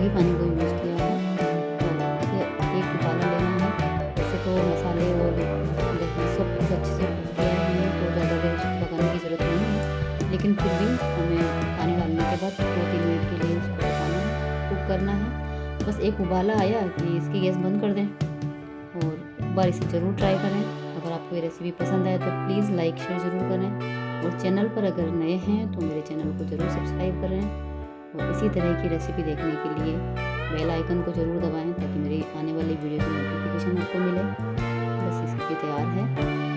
वही पानी को यूज़ किया है। तो इसे एक उबाला लेना है। वैसे तो मसाले और दही सब कुछ अच्छे से कुक किया है हमने, तो ज़्यादा देर उसको पकाने की ज़रूरत नहीं है, लेकिन फिर भी हमें पानी डालने के बाद 2-3 मिनट के लिए उसको पकाना है, कुक करना है। बस एक उबाला आया कि इसकी गैस बंद कर दें और एक बार इसे ज़रूर ट्राई करें। अगर आपको ये रेसिपी पसंद आए तो प्लीज़ लाइक शेयर ज़रूर करें, और चैनल पर अगर नए हैं तो मेरे चैनल को ज़रूर सब्सक्राइब करें, और इसी तरह की रेसिपी देखने के लिए बेल आइकन को ज़रूर दबाएं ताकि मेरी आने वाली वीडियो की नोटिफिकेशन आपको मिले। बस इसकी तैयार है।